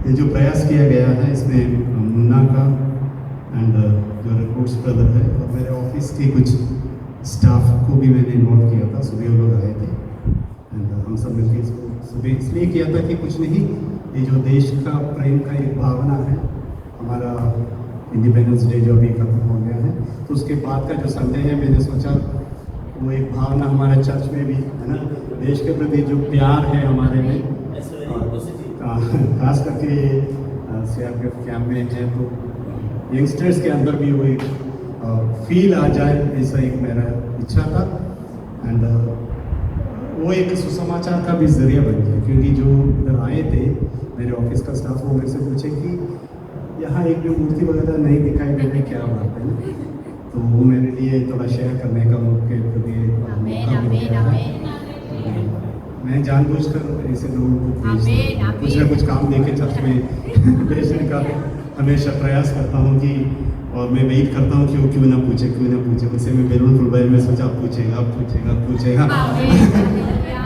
ये जो प्रयास किया गया है इसमें मुन्ना का एंड जो रिपोर्ट्स ब्रदर है और मेरे ऑफिस के कुछ स्टाफ को भी मैंने इन्वॉल्व किया था। सुबह वो लोग आए थे एंड हम सब मिलकर इसको सुबह इसलिए किया था कि कुछ नहीं, ये जो देश का प्रेम का एक भावना है, हमारा इंडिपेंडेंस डे जो अभी खत्म हो गया है, तो उसके बाद का जो संडे है मैंने सोचा वो एक भावना हमारे चर्च में भी है ना, देश के प्रति जो प्यार है हमारे में, खास करके सीआरपीएफ कैंप में है तो यंगस्टर्स के अंदर भी वो एक फील आ जाए, ऐसा एक मेरा इच्छा था। एंड वो एक सुसमाचार का भी जरिया बन गया, क्योंकि जो इधर आए थे मेरे ऑफिस का स्टाफ, वो मेरे से पूछे कि यहाँ एक भी मूर्ति वगैरह नहीं दिखाई दे रही, क्या बात है ना, तो वो मेरे लिए थोड़ा शेयर करने का मौके प्रति मौका मिल गया है। मैं जानबूझकर ऐसे लोगों को कुछ ना कुछ काम देके चर्च में भेजने का हमेशा प्रयास करता हूँ कि, और मैं वेट करता हूँ कि वो क्यों ना पूछे उनसे मैं बैलून फुलवाई में सोचा पूछेगा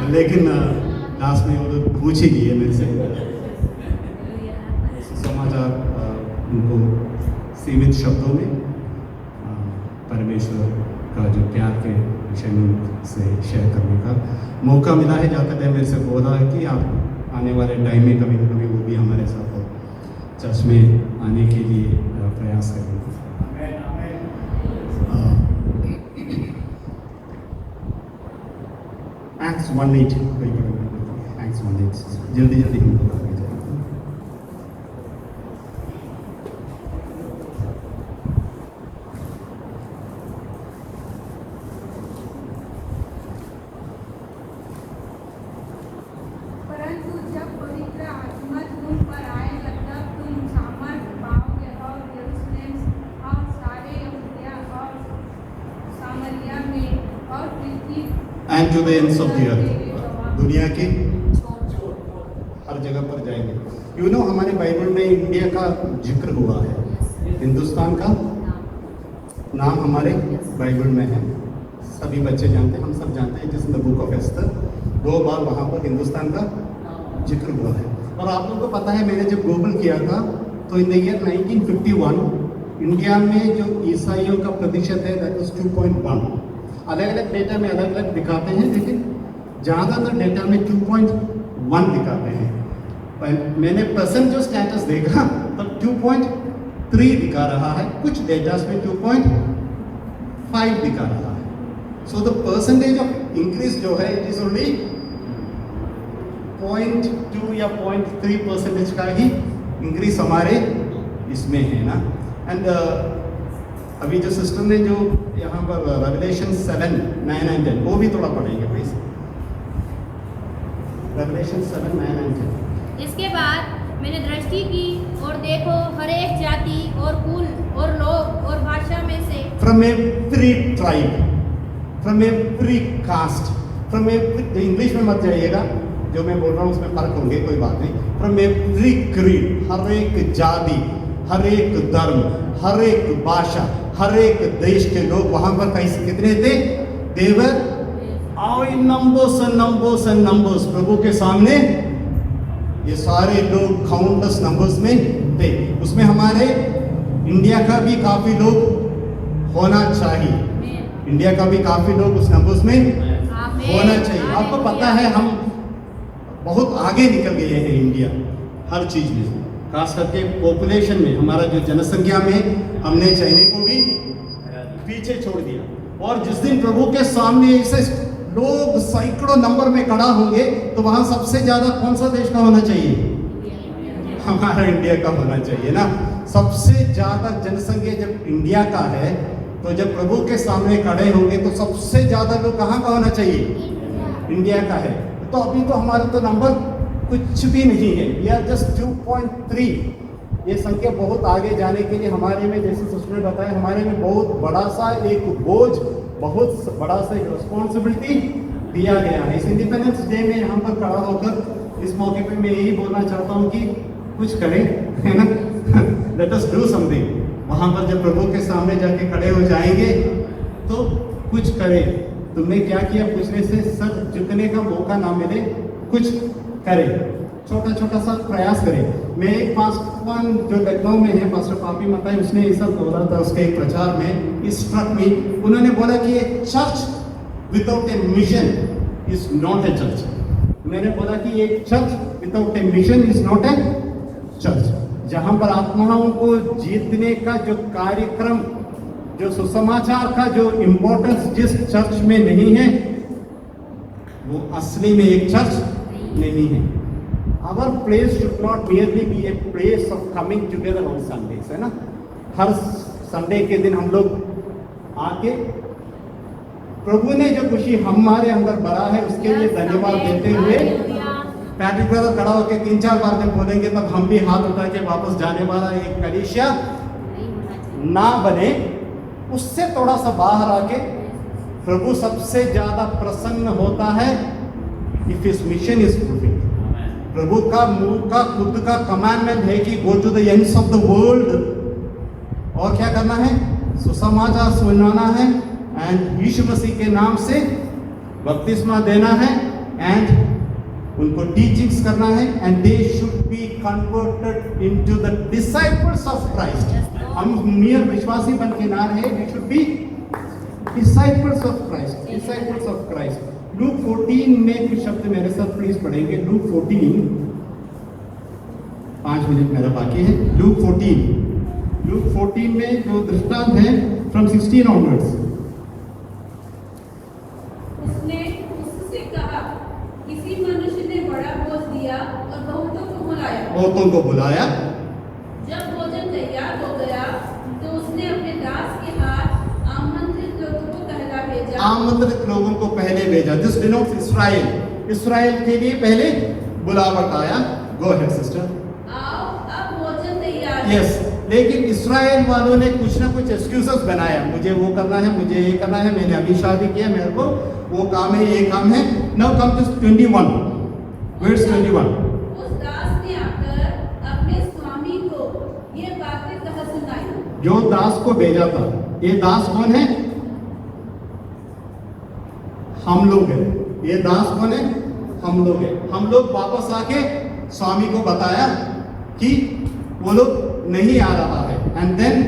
लेकिन लास्ट में वो लोग पूछ ही लिए मेरे से समाचार उनको सीमित शब्दों में परमेश्वर का जो प्यार के विषय में से शेयर करने का मौका मिला है। जाकर मेरे से बोला है कि आप आने वाले टाइम में कभी न कभी वो भी हमारे साथ चर्च में आने के लिए प्रयास करेंगे। एक्ट्स 1:8 जल्दी हम लोग आगे जाएंगे। And to the ends of the earth, दुनिया के हर जगह पर जाएंगे। यू नो हमारे बाइबल में इंडिया का जिक्र हुआ है, हिंदुस्तान का नाम हमारे बाइबल में है, सभी बच्चे जानते हैं, हम सब जानते हैं, जिस बुक ऑफ एस्टर 2 बार वहाँ पर हिंदुस्तान का जिक्र हुआ है। और आप लोगों को पता है, मैंने जब गूगल किया था तो इन द ईयर 1951 इंडिया में जो ईसाइयों का प्रतिशत है दैट इज 2.1। अलग अलग डेटा में अलग अलग दिखाते हैं, लेकिन ज़्यादातर डेटा में 2.1 दिखाते हैं। पर मैंने परसेंट जो स्टेटस देखा तो 2.3 दिखा रहा है, कुछ डेटास में 2.5 दिखा रहा है। So the percentage of increase जो है इट इज ओनली 0.2 या 0.3% का ही इंक्रीज हमारे इसमें है ना। एंड अभी जो सिस्टर ने जो यहाँ पर रेवलेशन 7, 9 and 10 वो भी थोड़ा पढ़ेंगे प्लीज। Revelation 7, 9 and 10। इसके बाद मैंने दृष्टि की और देखो हर एक जाति और कुल और लोग और भाषा में से, from every tribe, from every caste, from every, English में मत जाइएगा, जो मैं बोल रहा हूँ उसमें फर्क होंगे, कोई बात नहीं। फ्रॉम एवरी क्रीड, हर एक जाति, हर एक धर्म, हर एक भाषा, हर एक देश के लोग वहां पर कैसे कितने थे? देवर नंबर्स एंड नंबर्स प्रभु के सामने ये सारे लोग काउंटलेस नंबर्स में थे। उसमें हमारे इंडिया का भी काफी लोग होना चाहिए, इंडिया का भी काफी लोग उस नंबर्स में होना चाहिए। आपको पता है हम बहुत आगे निकल गए हैं इंडिया हर चीज में, खास करके पॉपुलेशन में, हमारा जो जनसंख्या में हमने चाइना को भी पीछे छोड़ दिया। और जिस दिन प्रभु के सामने ऐसे लोग सैकड़ों नंबर में खड़ा होंगे तो वहां सबसे ज्यादा कौन सा देश का होना चाहिए? हमारा इंडिया का होना चाहिए ना। सबसे ज्यादा जनसंख्या जब इंडिया का है तो जब प्रभु के सामने खड़े होंगे तो सबसे ज्यादा लोग कहाँ का होना चाहिए? इंडिया का है। तो अभी तो हमारा तो नंबर कुछ भी नहीं है, वी आर जस्ट 2.3। ये संख्या बहुत आगे जाने के लिए हमारे में, जैसे सिस्टर ने बताया, हमारे में बहुत बड़ा सा एक बोझ, बहुत बड़ा सा एक रिस्पॉन्सिबिलिटी दिया गया है। इस इंडिपेंडेंस डे में यहाँ पर खड़ा होकर इस मौके पे मैं यही बोलना चाहता हूँ कि कुछ करें, है ना, लेट अस डू समथिंग। वहाँ पर जब प्रभु के सामने जाके खड़े हो जाएंगे तो कुछ करें। तुमने क्या किया? पूछने से सर झुकने का मौका ना मिले, कुछ करें। छोटा छोटा सा प्रयास करें। मैं एक पास्टर जो लखनऊ में है, पास्टर पापी मताई, उसने ये सब बोला था उसके एक प्रचार में, इस स्ट्रक में उन्होंने बोला कि एक church without A mission is not a church. मैंने बोला कि एक church without A mission is not a church. जहां पर आत्माओं को जीतने का जो कार्यक्रम, जो सुसमाचार का जो इंपॉर्टेंस जिस चर्च में नहीं है, वो असली में एक चर्च नहीं है। Our place should not merely be a place of coming together on Sundays, है ना। हर संडे के दिन हम लोग आके प्रभु ने जो खुशी हमारे अंदर भरा है उसके लिए धन्यवाद देते हुए पैट्रिक ब्रदर खड़ा होकर 3-4 बार जब बोलेंगे तब हम भी हाथ उठा के वापस जाने वाला एक कलीसिया ना बने, उससे थोड़ा सा बाहर आके प्रभु सबसे ज्यादा प्रसन्न होता है if his mission is fulfilled. प्रभु का मुंह का खुद का कमांडमेंट है कि go to the ends of the world, और क्या करना है, सुसमाचार सुनाना है एंड यीशु मसीह के नाम से बपतिस्मा देना है एंड उनको टीचिंग्स करना है and they should be converted into the disciples of Christ. हम नियर विश्वासी बन के ना रहे, we should be disciples of Christ, disciples of Christ. Luke 14 में कुछ शब्द मेरे साथ प्लीज पढ़ेंगे। लूक 14, 5 मिनट मेरा बाकी है। लूक 14 में जो दृष्टांत है फ्रॉम 16 ऑनवर्ड्स। उसने उससे कहा, किसी मनुष्य ने बड़ा भोज दिया और बहुतों को बुलाया। जब भोजन तैयार हो गया तो उसने अपने दास के हाथ आमंत्रित लोगों को पहले भेजा। दिस डिनोट्स इस्राएल, इस्राएल के लिए पहले बुलावट आया। Go ahead sister. आओ अब भोजन तैयार है। यस, लेकिन इस्राएल वालों ने कुछ ना कुछ एक्सक्यूजेस बनाया, मुझे वो करना है, मुझे ये करना है, मैंने अभी शादी किया, मेरे को वो काम है, ये काम है। Now come to 21 verse 21। उस दास ने आकर अपने स्वामी को ये बातें कह सुनाई। जो दास को भेजा था, ये दास कौन है? हम लोग हैं। ये दास कौन है? हम लोग हैं। हम लोग वापस आके स्वामी को बताया कि वो लोग नहीं आ रहा है एंड देन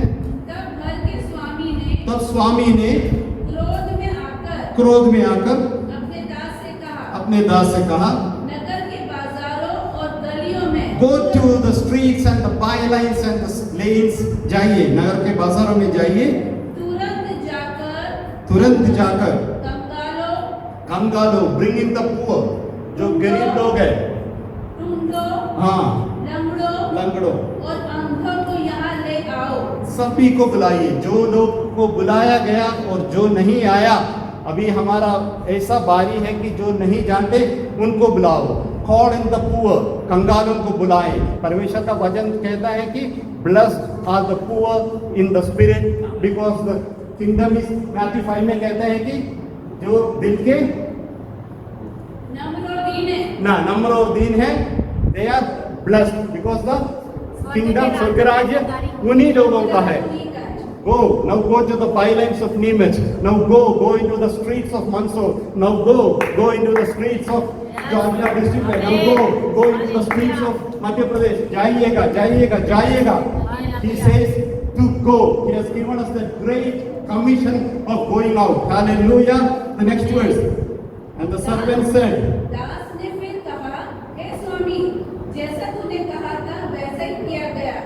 तब घर के स्वामी ने क्रोध में आकर अपने दास से कहा नगर के बाजारों और गलियों में go to the streets and the bylanes and the lanes, जाइए नगर के बाजारों में जाइए, तुरंत जाकर कंगालों, ब्रिंगिंग द पुअर, जो गरीब लोग हैं, हाँ, लंगड़ों और अंधों को यहाँ ले आओ। सभी को बुलाइए, जो लोग को बुलाया गया और जो नहीं आया। अभी हमारा ऐसा बारी है कि जो नहीं जानते उनको बुलाओ। कॉल इन द पुअर, कंगालों को बुलाएं। परमेश्वर का वचन कहता है कि blessed are the poor in the spirit because the kingdom is, Matthew 5 में कहता है कि जो दिल के नम्र और दीन है, they are blessed because the kingdom, स्वर्गराज्य उन्हीं लोगों का है। Go now, go to the bylines of Nimitz. Now go into the streets of Mandsaur. Now go into the streets of Jodhpur district. Now go into the streets of Madhya Pradesh. जाइएगा. He says to go. He has given us the great commission of going out. Hallelujah. The next verse. And the servant said, दास ने फिर कहा, हे स्वामी, जैसा तूने कहा था वैसा ही किया गया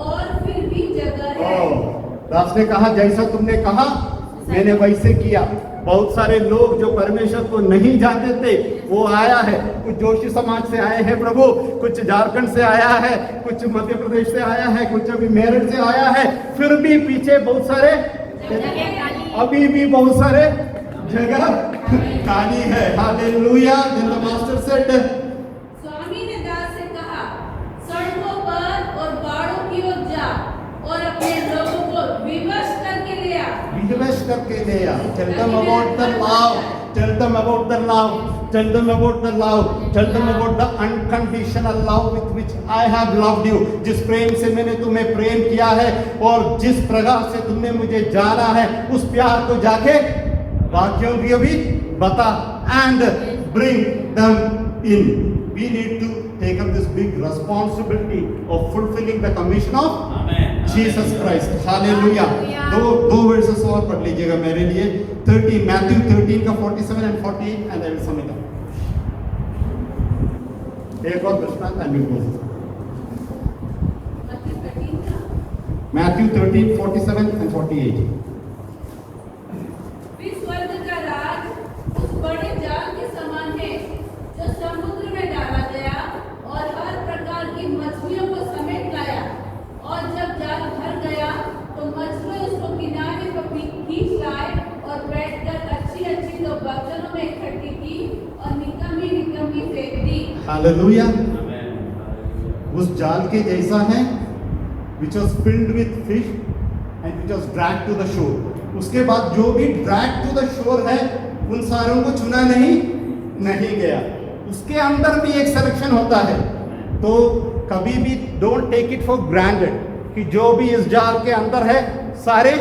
और फिर भी जगह है। दास ने कहा जैसा तुमने कहा मैंने वैसे किया। बहुत सारे लोग जो परमेश्वर को नहीं जानते थे वो आया है। कुछ जोशी समाज से आए हैं प्रभु, कुछ झारखंड से आया है, कुछ मध्य प्रदेश से आया है, कुछ अभी मेरठ से आया है। फिर भी पीछे बहुत सारे, अभी भी बहुत सारे जगह खाली है। Hallelujah. Then the master said, स्वामी ने दास से कहा, सड़कों पर और बाड़ों की ओर जा और अपने लोगों को विवश करके ले आ। Tell them about the love. Tell them about the love. Tell them about the love. Tell them about the unconditional love with which I have loved you. जिस प्रेम से मैंने तुम्हें प्रेम किया है और जिस प्रकार से तुमने मुझे जाना है, उस प्यार को जाके बाकियों को भी बता and bring them in. We need to take up this big responsibility of fulfilling the commission of Jesus Christ. Hallelujah. दो verses और पढ़ लीजिएगा मेरे लिए. 13 Matthew 13 का 47 and 48 and I will sum it up. एक और दृष्टांत and we go. Matthew 13, 47 and 48. फिर स्वर्ग का राज उस बड़े जाल के समान है जो समुद्र में डाला गया और हर प्रकार की मछलियों को समेट लाया। और जब जाल भर गया तो मछलियां उसको किनारे पर खींच लाए और बैठकर अच्छी अच्छी तो बर्तनों में इकट्ठी की और निकम्मी निकम्मी फेंक दी। Hallelujah. उस जाल के जैसा है which was filled with fish and which was dragged to the shore. उसके बाद जो भी dragged to the shore है उन सारों को चुना नहीं गया. उसके अंदर भी एक सिलेक्शन होता है. तो कभी भी don't take it for granted कि जो भी इस जाल के अंदर है सारे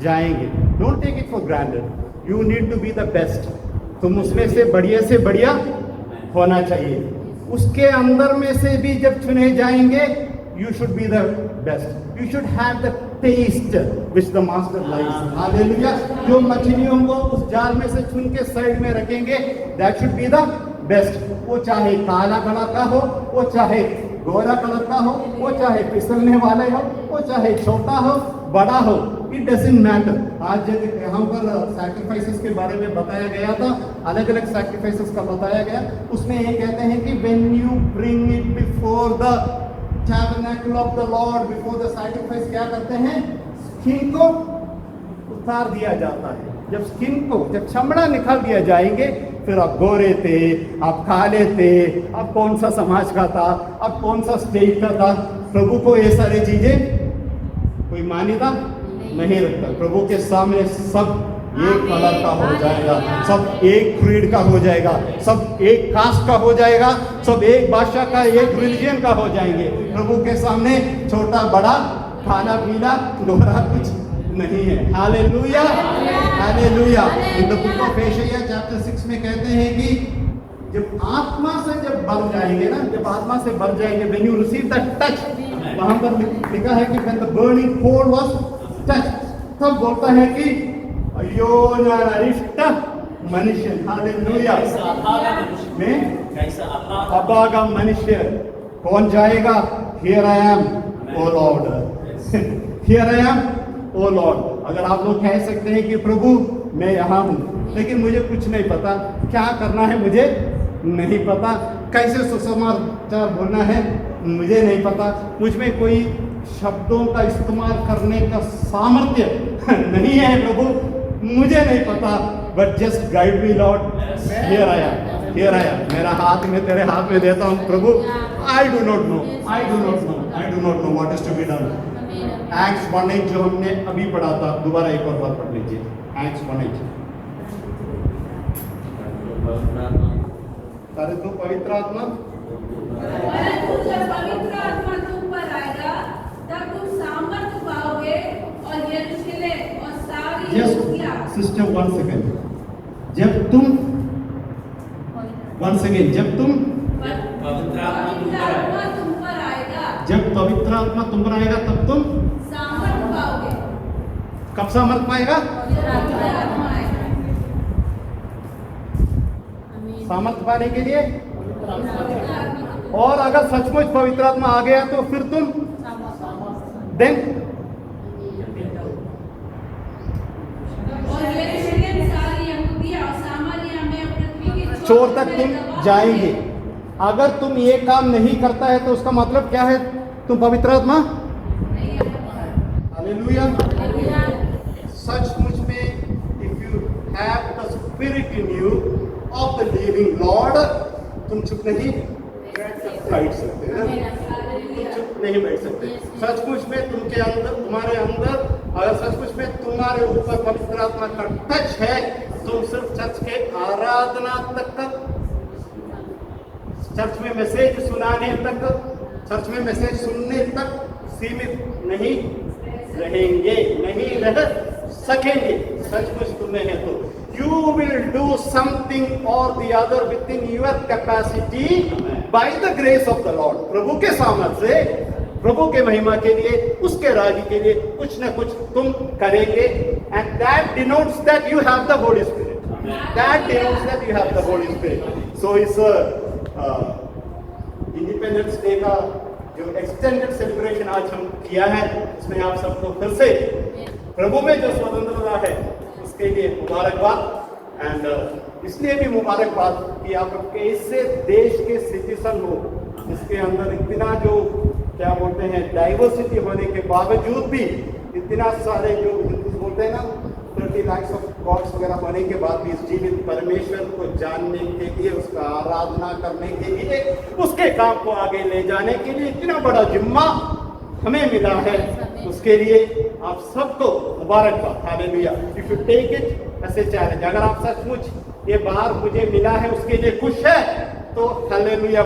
जाएंगे. Don't take it for granted. You need to be the best. तुम उसमें से बढ़िया होना चाहिए. उसके अंदर में से भी जब चुने जाएंगे you should be the best. You should have the taste which the master likes. Hallelujah. जो मछलियों को उस जाल में से चुन के साइड में रखेंगे, that should be the best. वो चाहे काला कलर का हो, वो चाहे गोरा कलर का हो, वो चाहे फिसलने वाले हो, वो चाहे छोटा हो, बड़ा हो, it doesn't matter. आज जब यहाँ पर sacrifices के बारे में बताया गया था, अलग-अलग sacrifices का बताया गया, उसमें ये कहते हैं कि when you bring it before the tabernacle of the Lord, before the sacrifice, क्या करते हैं? स्किन को उतार दिया जाता है. जब चमड़ा निकाल दिया जाएंगे, फिर आप गोरे थे, आप काले थे, आप कौन सा समाज का था, आप कौन सा स्टेट का था, प्रभु को ये सारी चीजें कोई मान्यता नहीं रखता. प्रभु के सामने सब एक कलर का हो जाएगा, सब एक क्रीड का हो जाएगा, सब एक कास्ट का हो जाएगा, सब एक भाषा का, एक रिलीजन का हो जाएंगे. प्रभु के सामने छोटा बड़ा, खाना पीना, दोहरा कुछ नहीं है. Hallelujah, hallelujah. In the book of Isaiah chapter 6 में कहते हैं कि जब आत्मा से जब भर जाएंगे ना, जब आत्मा से भर जाएंगे, when you receive that touch, वहां पर लिखा है कि when the burning coal was touched, तब बोलता है कि अयो नारिष्ट मनुष्य. हालेलुया. में अभागा मनुष्य कौन जाएगा? Here I am, O Lord. Here I am, O Lord. अगर आप लोग कह सकते हैं कि प्रभु मैं यहाँ हूँ, लेकिन मुझे कुछ नहीं पता, क्या करना है मुझे नहीं पता, कैसे सुसमाचार बोलना है मुझे नहीं पता, मुझ में कोई शब्दों का इस्तेमाल करने का सामर्थ्य नहीं है प्रभु, मुझे नहीं पता, but just guide me lord. Here I am. मेरा हाथ में तेरे हाथ में देता हूँ प्रभु. I do not know what is to be done. Acts 1:8 जो हमने अभी पढ़ा था, दोबारा एक और बार पढ़ लीजिए. Acts 1:8. सारे तो पवित्र आत्मा, परंतु जब पवित्र आत्मा तुम पर आएगा तब तुम सामर्थ्य पाओगे और यरूशलेम और सारी यहूदिया. सिस्टर once again, जब तुम पवित्र आत्मा तुम पर आएगा, जब पवित्र आत्मा तुम पर आएगा तब तुम सामर्थ्य पाओगे. कब सामर्थ पाएगा? पवित्र आत्मा आएगा. सामर्थ पाने के लिए. और अगर सचमुच पवित्र आत्मा आ गया तो फिर तुम देन और यरूशलेम सारी यहूदिया और सामरिया में पृथ्वी के छोर तक तुम जाएंगे. अगर तुम ये काम नहीं करता है तो उसका मतलब क्या है? तुम पवित्र आत्मा. हालेलुया. सचमुच में if you have the spirit in you of the living Lord, तुम चुप नहीं बैठ सकते हैं. चुप नहीं बैठ सकते. सचमुच में तुम्हारे अंदर अगर सचमुच में तुम्हारे ऊपर पवित्र आत्मा का टच है, तुम सिर्फ चर्च के आराधना तक, चर्च में मैसेज सुनाने तक, चर्च में मैसेज सुनने तक सीमित नहीं रहेंगे, नहीं रह सकेंगे. सचमुच तुम्हें है तो you will do something or the other within your capacity by the grace of the Lord. प्रभु के सामर्थ्य से, प्रभु के महिमा के लिए, उसके राज्य के लिए कुछ न कुछ तुम करेंगे, and that denotes that you have the Holy Spirit. That denotes that you have the Holy Spirit. So इस इंडिपेंडेंस डे का जो एक्सटेंडेड सेलिब्रेशन आज हम किया है, इसमें आप सबको फिर से प्रभु में जो स्वतंत्रता है उसके लिए मुबारकबाद। एंड इसलिए भी मुबारकबाद कि आप कैसे देश के सिटीजन हो जिसके अंदर इतना जो क्या बोलते हैं डाइवर्सिटी होने के बावजूद भी इतना सारे जो हिंदू बोलते हैं ना 30 लाख ऑफ गॉड्स वगैरह होने के बाद भी इस जीवित परमेश्वर को जानने के लिए, उसका आराधना करने के लिए, उसके काम को आगे ले जाने के लिए इतना बड़ा जिम्मा हमें मिला है, उसके लिए आप सबको मुबारकबाद। Hallelujah. If you take it as a challenge, अगर आप सचमुच ये बाहर मुझे मिला है उसके लिए खुश है तो हालेलुया।